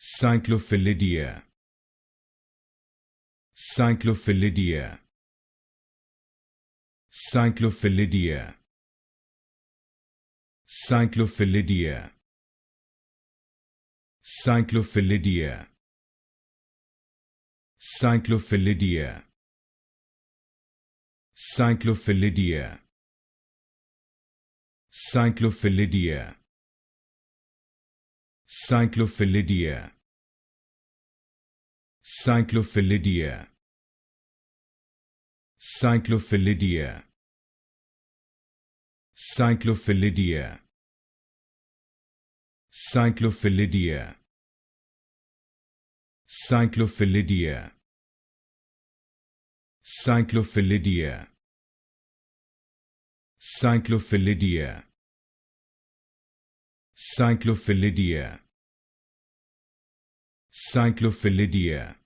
Cyclophyllidea. Cyclophyllidea. Cyclophyllidea. Cyclophyllidea. Cyclophyllidea. Cyclophyllidea. Cyclophyllidea. Cyclophyllidea. Cyclophyllidea. Cyclophyllidea. Cyclophyllidea. Cyclophyllidea. Cyclophyllidea. Cyclophyllidea. Cyclophyllidea. Cyclophyllidea. Cyclophyllidea. Cyclophyllidea.